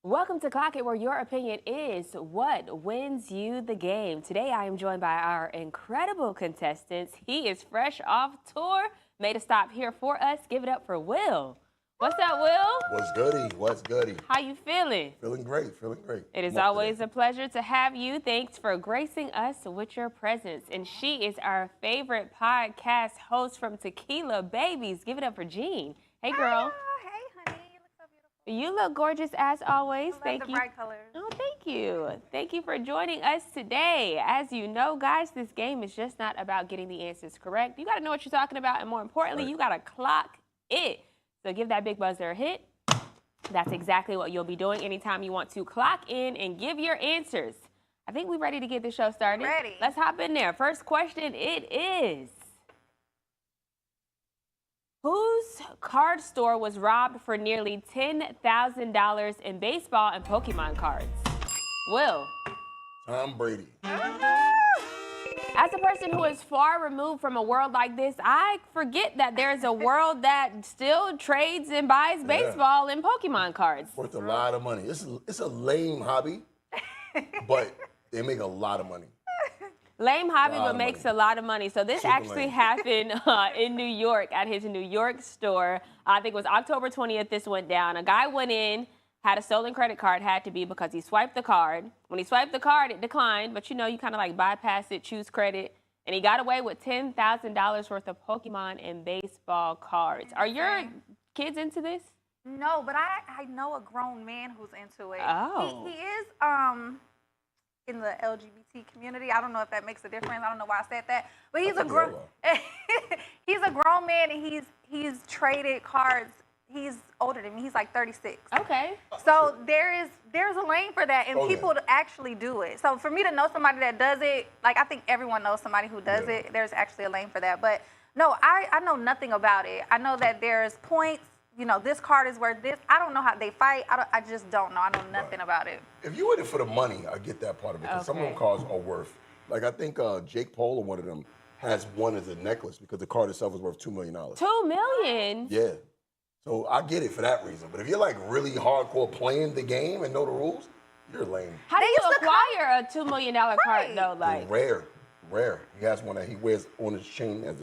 Welcome to Clock It, where your opinion is what wins you the game. Today, I am joined by our incredible contestants. He is fresh off tour, made a stop here for us. Give it up for Will. What's up, Will? What's goody? What's goody? How you feeling? Feeling great, feeling great. It is always a pleasure to have you. Thanks for gracing us with your presence. And she is our favorite podcast host from Tequila Babies. Give it up for Jean. Hey, girl. You look gorgeous as always. Thank you. Bright colors. Oh, thank you. Thank you for joining us today. As you know, guys, this game is just not about getting the answers correct. You got to know what you're talking about, and more importantly, you got to clock it. So give that big buzzer a hit. That's exactly what you'll be doing anytime you want to clock in and give your answers. I think we're ready to get the show started. Ready. Let's hop in there. First question, it is: whose card store was robbed for nearly $10,000 in baseball and Pokemon cards? Will. Tom Brady. As a person who is far removed from a world like this, I forget that there's a world that still trades and buys baseball and Pokemon cards. Worth a lot of money. It's a lame hobby, but they make a lot of money. Lame hobby, but makes a lot of money. So this Super actually lame. happened in New York at his New York store. I think it was October 20th this went down. A guy went in, had a stolen credit card, had to be because he swiped the card. When he swiped the card, it declined, but you know, you kind of like bypass it, choose credit, and he got away with $10,000 worth of Pokemon and baseball cards. Are your kids into this? No, but I know a grown man who's into it. Oh. He is in the LGBT community. I don't know if that makes a difference. I don't know why I said that. But he's a grown he's a grown man, and he's traded cards. He's older than me. He's like 36. Okay. So there's a lane for that, and people actually do it. So for me to know somebody that does it, like I think everyone knows somebody who does it. There's actually a lane for that. But no, I know nothing about it. I know that there's points. You know, this card is worth this. I don't know how they fight. I just don't know. I know nothing about it. If you in it for the money, I get that part of it. Because some of them cards are worth. Like I think Jake Paul or one of them has one as a necklace because the card itself is worth $2 million. $2 million? Yeah. So I get it for that reason. But if you're like really hardcore playing the game and know the rules, you're lame. How do you acquire a $2 million card though? Like Rare. He has one that he wears on his chain as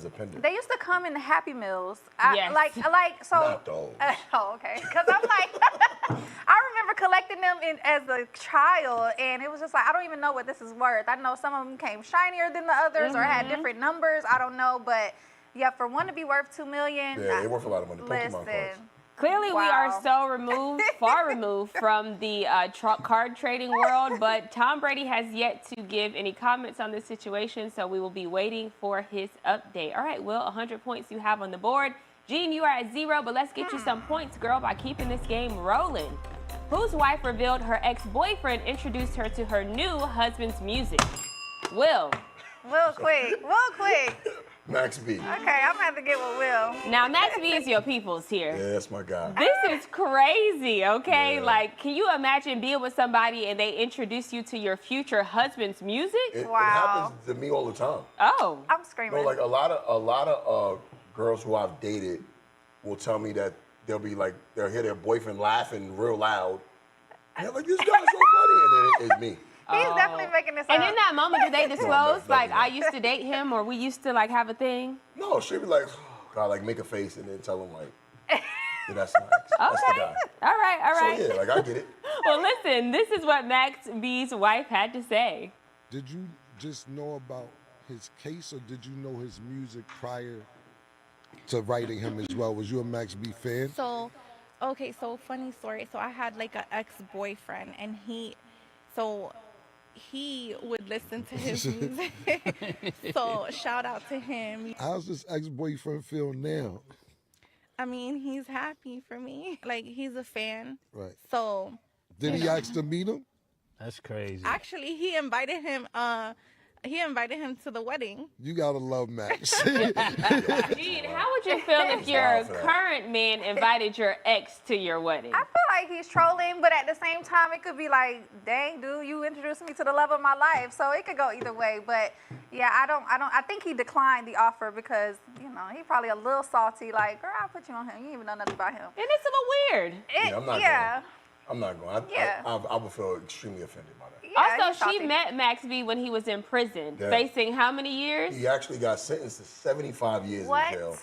a pendant. They used to come in Happy Meals. Yes. So. Not those. Oh, okay. Because I'm like, I remember collecting them as a child, and it was just like, I don't even know what this is worth. I know some of them came shinier than the others or had different numbers. I don't know, but yeah, for one to be worth $2 million. Yeah, they're worth a lot of money. Pokemon cards. Clearly, we are so removed, far removed from the card trading world, but Tom Brady has yet to give any comments on this situation, so we will be waiting for his update. All right, Will, 100 points you have on the board. Jean, you are at 0, but let's get you some points, girl, by keeping this game rolling. Whose wife revealed her ex-boyfriend introduced her to her new husband's music? Will. Real quick. Max B. Okay, I'm going to have to get with Will. Now, Max B is your people's here. Yeah, that's my guy. This is crazy, okay? Yeah. Like, can you imagine being with somebody and they introduce you to your future husband's music? It happens to me all the time. Oh. I'm screaming. No, like a lot of girls who I've dated will tell me that they'll hear their boyfriend laughing real loud. And they're like, this guy's so funny, and then it's me. He's definitely making this up. And in that moment, do they disclose, No, like, no. I used to date him, or we used to, like, have a thing? No, she'll be like, oh, God, like make a face and then tell him like, yeah, that's Max. That's the guy. All right. So yeah, like I get it. Well, listen, this is what Max B's wife had to say. Did you just know about his case, or did you know his music prior to writing him as well? Was you a Max B fan? So funny story. So I had like an ex-boyfriend, and he would listen to his music. So shout out to him. How's this ex-boyfriend feel now? I mean, he's happy for me. Like, he's a fan. Right. So Did he ask to meet him? That's crazy. actually, he invited him to the wedding. You gotta love Max. Jean, how would you feel if your current man invited your ex to your wedding? I feel like he's trolling, but at the same time, it could be like, dang, dude, you introduced me to the love of my life. So it could go either way. But yeah, I think he declined the offer because, you know, he probably a little salty. Like, girl, I'll put you on him. You didn't even know nothing about him. And it's a little weird. I'm not Yeah. I'm not going. I would feel extremely offended by that. Yeah, Also, she met Max B when he was in prison, facing how many years? He actually got sentenced to 75 years in jail.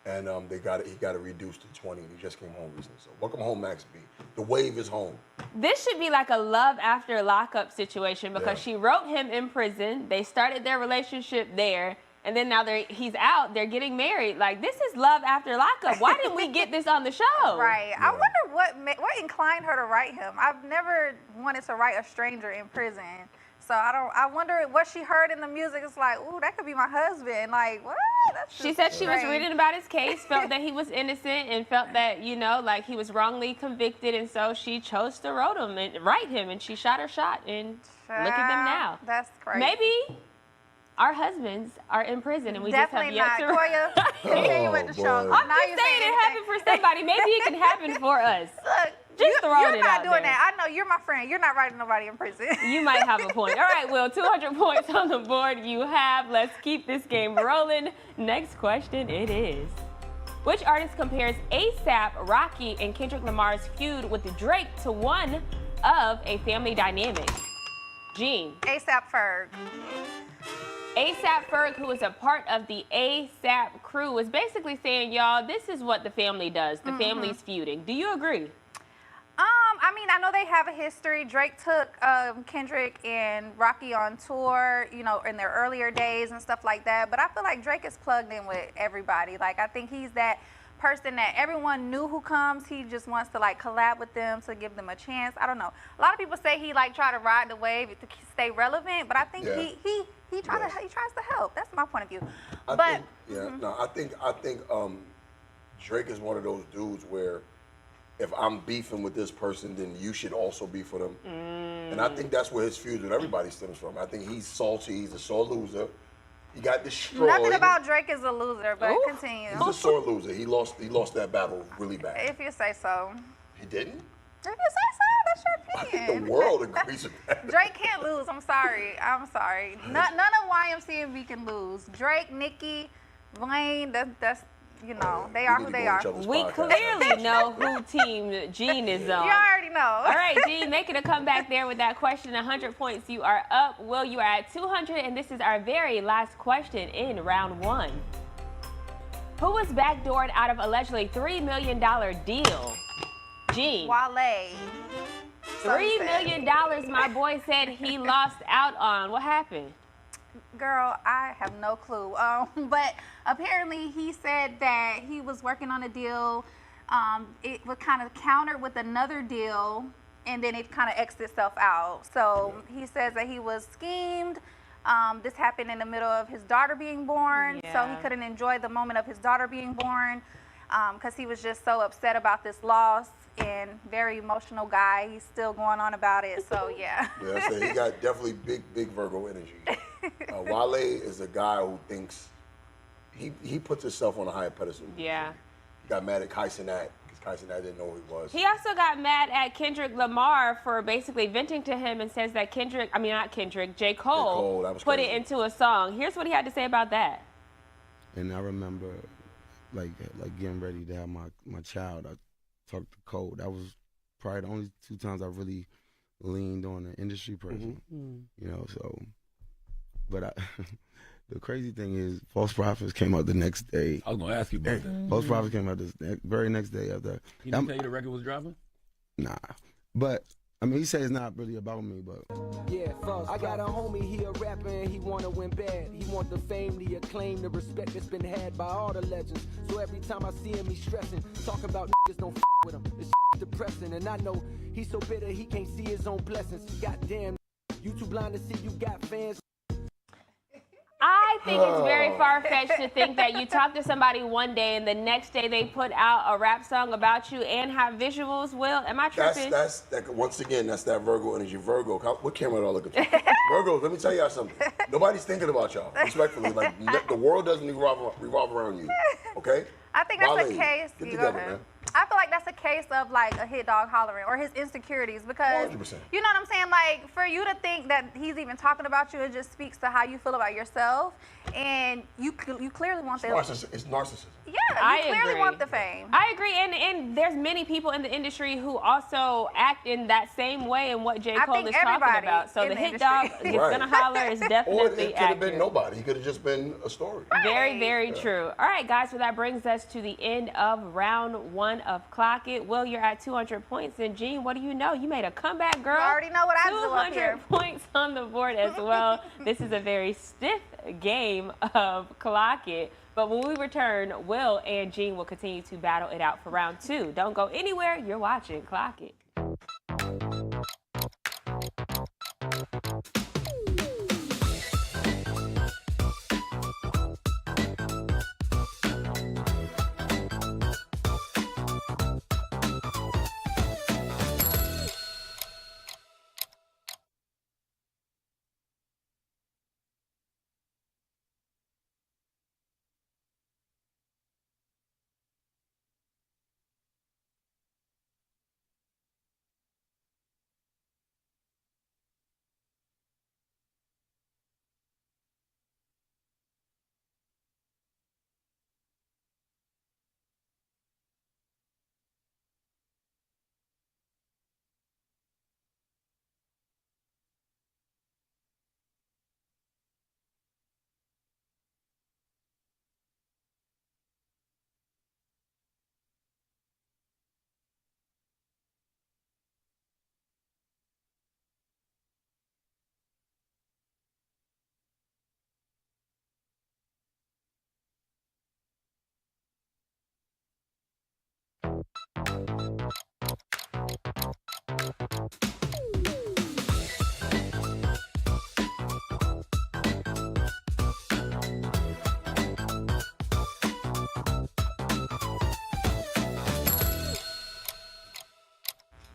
And he got it reduced to 20. He just came home recently. So welcome home, Max B. The wave is home. This should be like a love after lockup situation because she wrote him in prison. They started their relationship there. And then now he's out, they're getting married. Like, this is love after lockup. Why didn't we get this on the show? Right. Yeah. I wonder what inclined her to write him. I've never wanted to write a stranger in prison. So I wonder what she heard in the music. It's like, ooh, that could be my husband. Like, what? She said she was reading about his case, felt that he was innocent, and felt that, you know, like he was wrongly convicted. And so she chose to write him, and she shot her shot. And look at them now. That's crazy. Maybe our husbands are in prison, and we Definitely just have yet not. to. Koiya, continue with the show. I'm just saying it happened for somebody. Maybe it can happen for us. Look, just throwing you're it not out doing there. that. I know you're my friend. You're not writing nobody in prison. You might have a point. All right, Will, 200 points on the board you have. Let's keep this game rolling. Next question it is. Which artist compares A$AP, Rocky, and Kendrick Lamar's feud with Drake to one of a family dynamic? Jean. A$AP Ferg. A$AP Ferg, who is a part of the A$AP crew, is basically saying, y'all, this is what the family does. The family's feuding. Do you agree? I mean, I know they have a history. Drake took Kendrick and Rocky on tour, you know, in their earlier days and stuff like that. But I feel like Drake is plugged in with everybody. Like, I think he's that person that everyone knew who comes. He just wants to, like, collab with them to give them a chance. I don't know. A lot of people say he, like, try to ride the wave to stay relevant. But I think he tries to help. That's my point of view. I think Drake is one of those dudes where if I'm beefing with this person, then you should also beef with him. And I think that's where his feud with everybody stems from. I think he's salty. He's a sore loser. He got destroyed. Nothing about Drake is a loser, but continue. He's a sore loser. He lost that battle really bad. If you say so. He didn't? If you say so, that's your opinion. The world agrees with that. Drake can't lose. I'm sorry. None of YMCMB can lose. Drake, Nicki, Wayne, that's you know, they are who they are. We clearly know who team Jean is on. You already know. All right, Jean, making a comeback there with that question. 100 points. You are up. Will, you are at 200, and this is our very last question in round one. Who was backdoored out of allegedly $3 million deal? Jean. Wale. $3 million, my boy said he lost out on. What happened? Girl, I have no clue. But apparently he said that he was working on a deal. It was kind of countered with another deal, and then it kind of X'd itself out. So he says that he was schemed. This happened in the middle of his daughter being born, so he couldn't enjoy the moment of his daughter being born because he was just so upset about this loss. And very emotional guy. He's still going on about it. So yeah. Yeah, so he got definitely big Virgo energy. Wale is a guy who thinks he puts himself on a higher pedestal. Yeah. He got mad at Koiya because Koiya didn't know who he was. He also got mad at Kendrick Lamar for basically venting to him and says that J. Cole put it into a song. Here's what he had to say about that. And I remember like getting ready to have my child. I talked to Cole. That was probably the only 2 times I really leaned on an industry person. You know, so. But the crazy thing is, False Prophets came out the next day. I was gonna ask you about that. False Prophets came out the very next day after. He didn't tell you the record was dropping? Nah, but I mean, he said it's not really about me, but. Yeah, I got a homie, he a rapper and he wanna win bad. He want the fame, the acclaim, the respect that's been had by all the legends. So every time I see him, he's stressing, talking about niggas don't with him. This depressing, and I know he's so bitter he can't see his own blessings. Goddamn, you too blind to see you got fans. I think it's very far-fetched to think that you talk to somebody one day and the next day they put out a rap song about you and have visuals. Will, am I tripping? Once again, that's that Virgo energy. Virgo, what camera do I look at? Virgo, let me tell y'all something. Nobody's thinking about y'all, respectfully. Like, the world doesn't revolve around you, okay? I think that's Wale, a case. get You together, go ahead. man. I feel like that's a case of like a hit dog hollering or his insecurities because 100%. you know what I'm saying? Like for you to think that he's even talking about you, it just speaks to how you feel about yourself, and you clearly want that. It's narcissism. Yeah, I you clearly agree. want the fame. I agree, and there's many people in the industry who also act in that same way in what J. I Cole think is talking everybody about. So in the the hit dog industry. is Right. gonna holler is Or definitely it could have been accurate. nobody. He could have just been a story. Very, very true. All right, guys, so that brings us to the end of round 1 of Clock It. Will, you're at 200 points, and Jean, what do you know? You made a comeback, girl. You already know what I do up 200 here. points on the board as well. This is a very stiff game of Clock It. But when we return, Will and Jean will continue to battle it out for round 2. Don't go anywhere. You're watching Clock It.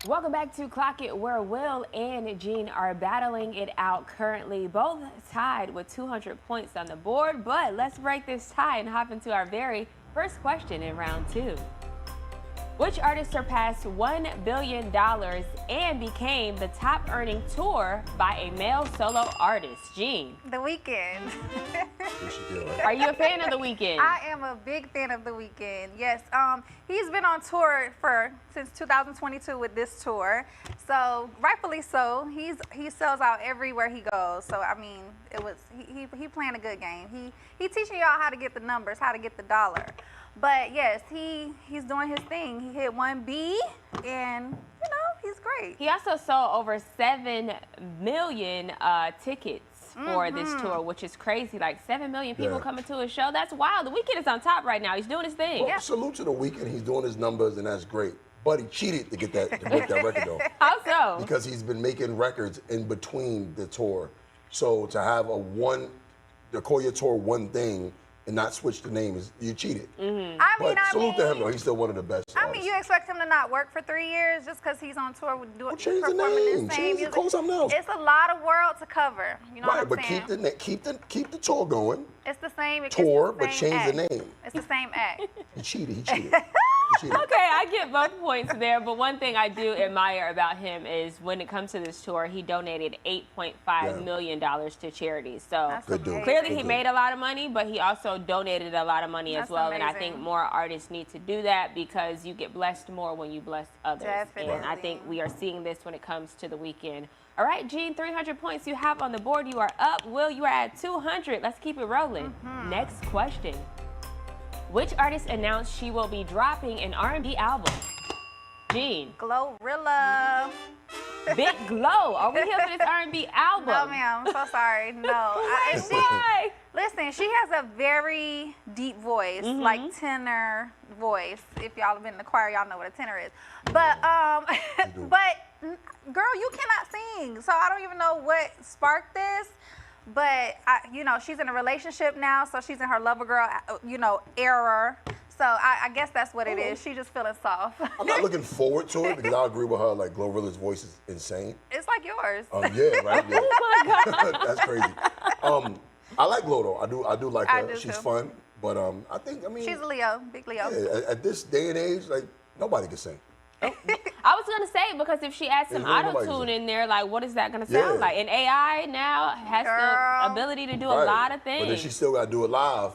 Welcome back to Clock It, where Will and Jean are battling it out currently, both tied with 200 points on the board. But let's break this tie and hop into our very first question in round 2. Which artist surpassed $1 billion and became the top earning tour by a male solo artist? Jean. The Weeknd. Are you a fan of The Weeknd? I am a big fan of The Weeknd. Yes. He's been on tour since 2022 with this tour. So rightfully so. He sells out everywhere he goes. So I mean, he playing a good game. He teaching y'all how to get the numbers, how to get the dollar. But yes, he's doing his thing. He hit 1B, and you know he's great. He also sold over 7 million tickets for this tour, which is crazy. Like 7 million people coming to his show. That's wild. The Weeknd is on top right now. He's doing his thing. Well, salute to The Weeknd. He's doing his numbers, and that's great. But he cheated to get that record though. How so? Because he's been making records in between the tour. So to have the Koiya tour one thing and not switch the name you cheated. I salute to him though. He's still one of the best. I mean, you expect him to not work for 3 years just because he's on tour with change the performing name. the same Change music? call something else. It's a lot of world to cover. You know Right, what but I'm saying? keep the tour going. It's the same Tour, it's the but same change the act. name. It's the same act. He cheated. Okay, I get both points there, but one thing I do admire about him is when it comes to this tour, he donated $8.5 million to charities. So Good dude. clearly Good he dude. made a lot of money, but he also donated a lot of money as That's well. And I amazing. think more artists need to do that because you get blessed more when you bless others. Definitely. And I think we are seeing this when it comes to The Weeknd. All right, Jean, 300 points you have on the board. You are up. Will, you are at 200. Let's keep it rolling. Next question. Which artist announced she will be dropping an R&B album? Jean. Glorilla. Big Glow. Are we here for this R&B album? No, ma'am. I'm so sorry. No. Why? Listen, she has a very deep voice, like tenor voice. If y'all have been in the choir, y'all know what a tenor is. But, girl, you cannot sing. So I don't even know what sparked this. But, she's in a relationship now, so she's in her lover girl, era. So I guess that's what it is. She just feeling soft. I'm not looking forward to it because I agree with her. Like Glorilla's voice is insane. It's like yours. Yeah, right. Yeah. Oh my God. That's crazy. I like Glo though. I do like her. She's fun. But I think, I mean, She's a Leo, big Leo. yeah, at this day and age, like nobody can sing. I was gonna say, because if she adds some There's nobody auto tune can in there, like what is that gonna sound Yeah. like? And AI now has Girl. the ability to do a Right. lot of things. But then she still got to do it live.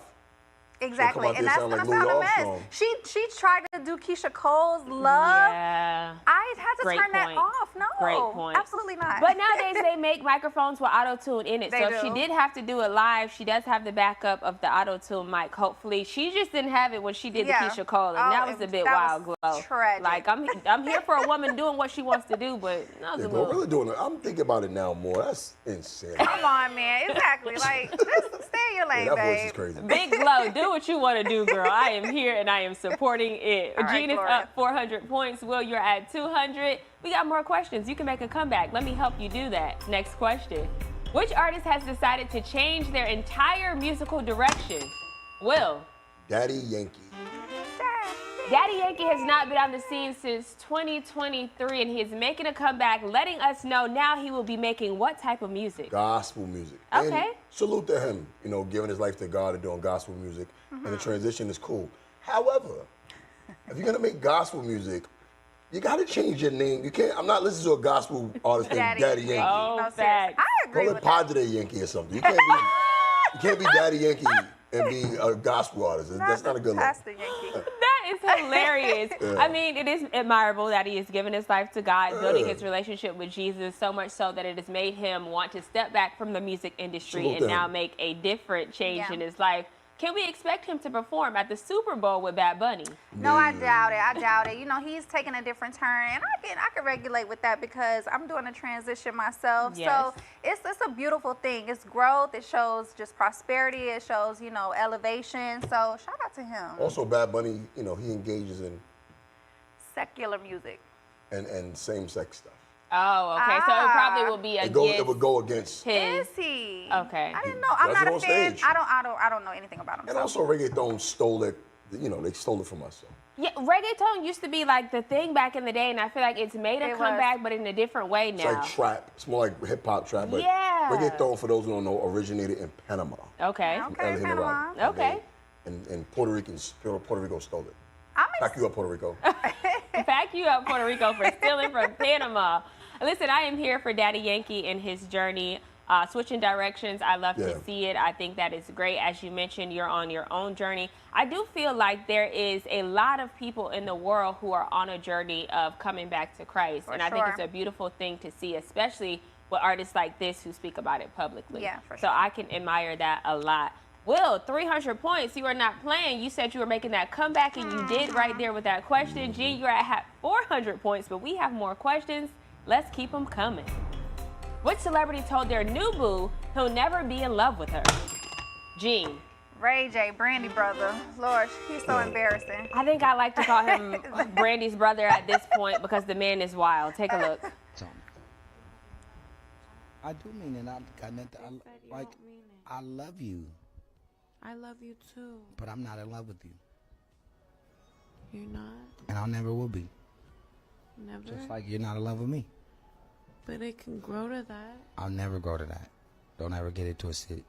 Exactly, She'll come out and there that's sound gonna like Louis sound a mess. Armstrong. She tried to do Keisha Cole's Love. Yeah. I had to Great turn that point. off. No, Great point. absolutely not. But nowadays they make microphones with auto tune in it. They So if she do. did have to do it live, she does have the backup of the auto tune mic. Hopefully, she just didn't have it when she did Yeah. the Keisha Cole, and Oh, that was a bit that wild was glow. tragic. Like I'm here for a woman doing what she wants to do, but that was Yeah, a but little. really doing it. I'm thinking about it now more. That's insane. Come on, man. Exactly. Like, just stay in your lane, Yeah, that voice babe. is crazy. Big Glow, do what you want to do, girl. I am here and I am supporting it. All right, Jean is Gloria. up 400 points. Will, you're at 200. We got more questions. You can make a comeback. Let me help you do that. Next question. Which artist has decided to change their entire musical direction? Will. Daddy Yankee. Daddy Yankee has not been on the scene since 2023, and he is making a comeback, letting us know now he will be making what type of music? Gospel music. Okay. And salute to him, you know, giving his life to God and doing gospel music. Mm-hmm. And the transition is cool. However, if you're gonna make gospel music, you gotta change your name. You can't. I'm not listening to a gospel artist named Daddy Yankee. Oh, No, seriously. facts. I agree Call it with that. Padre Yankee or something. You can't be Daddy Yankee and be a gospel artist. That's not a good look. Pastor Yankee. That is hilarious. I mean, it is admirable that he has given his life to God, building his relationship with Jesus, so much so that it has made him want to step back from the music industry Salute and to now him. make a different change Yeah. in his life. Can we expect him to perform at the Super Bowl with Bad Bunny? No, I doubt it. I doubt it. You know, he's taking a different turn, and I can regulate with that because I'm doing a transition myself. Yes. So it's a beautiful thing. It's growth. It shows just prosperity. It shows, you know, elevation. So shout out to him. Also, Bad Bunny, you know, he engages in Secular music. and same-sex stuff. Oh, okay. So it probably will be It against would go against. his. Is he? Okay. I didn't know. I'm Does not it a on fan. stage. I don't know anything about him. And so. also, reggaeton stole it. You know, they stole it from us. So. Yeah, reggaeton used to be like the thing back in the day, and I feel like it's made a It was. comeback, but in a different way It's now. like trap. It's more like hip-hop trap. But Yeah. reggaeton, for those who don't know, originated in Panama. Okay. Okay, El General. Panama. Okay. And Puerto Rico stole it. I'm Back you up, Puerto Rico. Back you up, Puerto Rico, for stealing from Panama. Listen, I am here for Daddy Yankee and his journey. Switching directions, I love Yeah. to see it. I think that is great. As you mentioned, you're on your own journey. I do feel like there is a lot of people in the world who are on a journey of coming back to Christ. And I think sure. it's a beautiful thing to see, especially with artists like this who speak about it publicly. Yeah, for So sure. I can admire that a lot. Will, 300 points. You are not playing. You said you were making that comeback, and you did right there with that question. Jean, you're at 400 points, but we have more questions. Let's keep them coming. Which celebrity told their new boo he'll never be in love with her? Jean. Ray J, Brandy brother. Lord, he's so embarrassing. I think I like to call him Brandy's brother at this point because the man is wild. Take a look. I do mean it. I got nothing. I love you, I love you too. but I'm not in love with you, You're not? and I never will be. Never? Just like you're not in love with me. But it can grow to that. I'll never go to that. Don't ever get it twisted.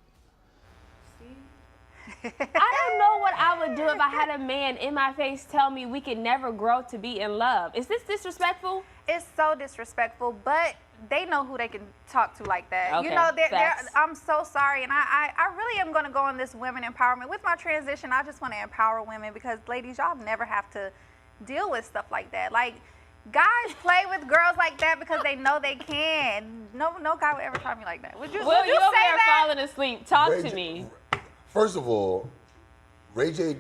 I don't know what I would do if I had a man in my face tell me we could never grow to be in love. Is this disrespectful? It's so disrespectful, but they know who they can talk to like that. Okay, You know, facts. I'm so sorry, and I really am going to go on this women empowerment. With my transition, I just want to empower women because, ladies, y'all never have to deal with stuff like that. Like, guys play with girls like that because they know they can. No guy would ever try me like that. Would you, Will, would you you over say there that? falling asleep. Talk Ray to J- me. First of all, Ray J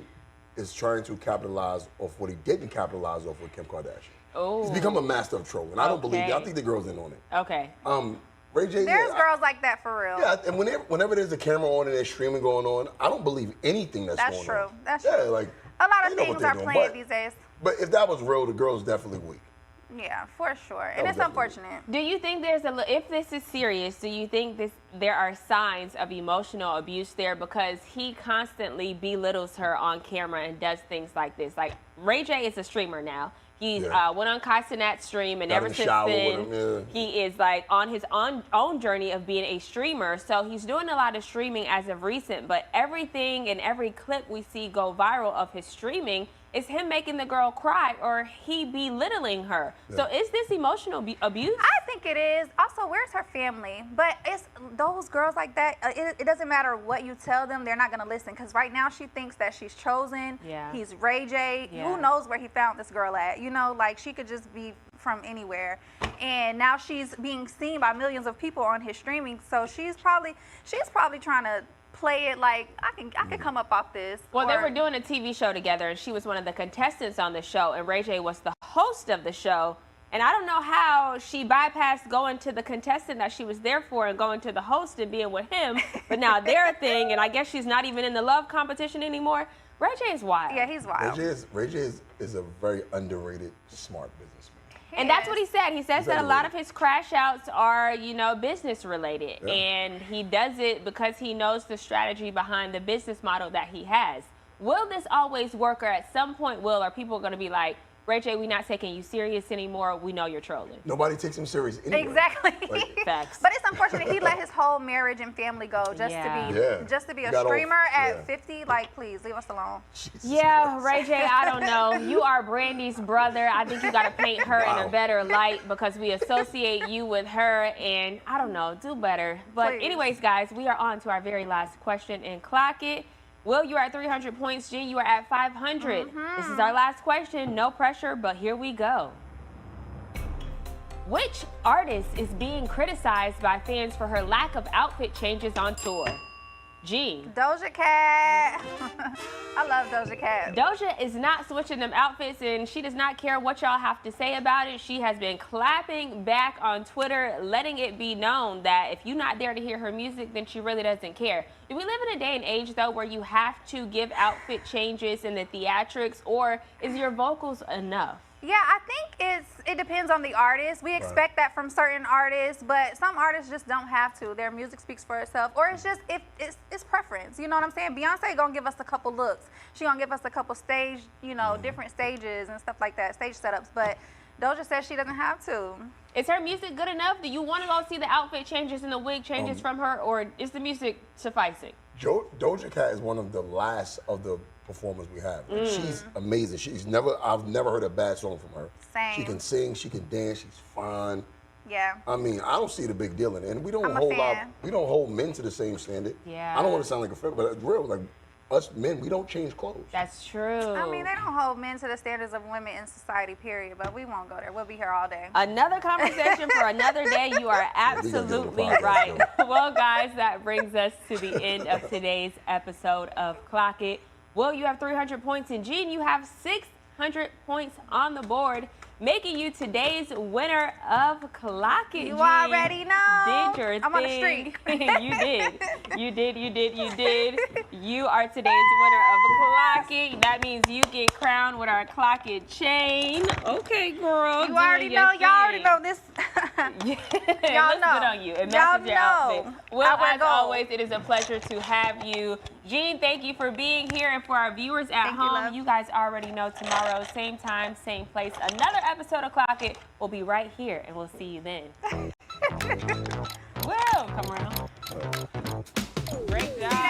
is trying to capitalize off what he didn't capitalize off with Kim Kardashian. Oh. He's become a master of trolling. I don't believe it. I Okay. think the girl's in on it. Okay. Ray J. There's yeah, girls like that for real. Yeah, and whenever there's a camera on and there's streaming going on, I don't believe anything that's That's going true. on. That's yeah, true. like A lot they of know what things they're are doing, played but- these days. But if that was real, the girl's definitely weak. Yeah, for sure. That And was it's definitely- unfortunate. Do you think if this is serious, do you think there are signs of emotional abuse there because he constantly belittles her on camera and does things like this? Like, Ray J is a streamer now. He's Yeah. went on Kai Cenat's stream, and Got ever in the since shower then, with him, he is like on his own journey of being a streamer. So he's doing a lot of streaming as of recent, but everything and every clip we see go viral of his streaming is him making the girl cry or he belittling her. Yeah. So is this emotional abuse? I think it is. Also, where's her family? But it's those girls like that. It doesn't matter what you tell them; they're not gonna listen. Because right now she thinks that she's chosen. Yeah. He's Ray J. Yeah. Who knows where he found this girl at? You know, like she could just be from anywhere. And now she's being seen by millions of people on his streaming. So she's probably trying to play it like I can come up off this. Well, they or- were doing a TV show together, and she was one of the contestants on the show, and Ray J was the host of the show. And I don't know how she bypassed going to the contestant that she was there for and going to the host and being with him. But now they're a thing, and I guess she's not even in the love competition anymore. Ray J is wild. Yeah, he's wild. Ray J is a very underrated, smart businessman. And that's what he said. He says that a lot of underrated. his crash outs are, business related. Yeah. And he does it because he knows the strategy behind the business model that he has. Will this always work, or at some point, are people going to be like, Ray J, we're not taking you serious anymore. We know you're trolling. Nobody takes him serious anyway. Exactly. Like, Facts. But it's unfortunate he let his whole marriage and family go just to be a Got off- streamer at yeah. 50. Like, please leave us alone. Jesus Yeah, Christ. Ray J, I don't know. You are Brandy's brother. I think you got to paint her in a Wow. better light because we associate you with her, and I don't know, do better. But Please. anyways, guys, we are on to our very last question in Clock It. Will, you are at 300 points. Jean, you are at 500. This is our last question. No pressure, but here we go. Which artist is being criticized by fans for her lack of outfit changes on tour? Jean. Doja Cat. I love Doja Cat. Doja is not switching them outfits, and she does not care what y'all have to say about it. She has been clapping back on Twitter, letting it be known that if you're not there to hear her music, then she really doesn't care. Do we live in a day and age, though, where you have to give outfit changes in the theatrics, or is your vocals enough? Yeah, I think it depends on the artist. We expect that from certain artists, but some artists just don't have to. Their music speaks for itself, or it's just it's preference. You know what I'm saying? Beyonce gonna give us a couple looks. She gonna give us a couple stage, different stages and stuff like that, stage setups. But Doja says she doesn't have to. Is her music good enough? Do you want to go see the outfit changes and the wig changes from her, or is the music sufficing? Doja Cat is one of the last of the performers we have. Like, she's amazing. I've never heard a bad song from her. Same. She can sing, she can dance, she's fine. Yeah. I mean, I don't see the big deal in it. And we don't I'm a hold fan. we don't hold men to the same standard. Yeah. I don't want to sound like a fan, but it's real. Like us men, we don't change clothes. That's true. I mean, they don't hold men to the standards of women in society, period. But we won't go there. We'll be here all day. Another conversation for another day. You are absolutely right. Well, guys, that brings us to the end of today's episode of Clock It. Will, you have 300 points, and Jean, you have 600 points on the board, making you today's winner of Clock It. You Jean. already know. Did your I'm on a thing. streak. You did. You are today's winner of Clock It. That means you get crowned with our Clock It chain. Okay, girl. You already know. Y'all already know this. Y'all Y'all know. Good on you. It Y'all matches your know. outfit. Well, I wear as gold. always, it is a pleasure to have you. Jean, thank you for being here. And for our viewers at Thank you, home, love. you guys already know tomorrow, same time, same place. Another episode of Clock It will be right here, and we'll see you then. Well, come around. Great job.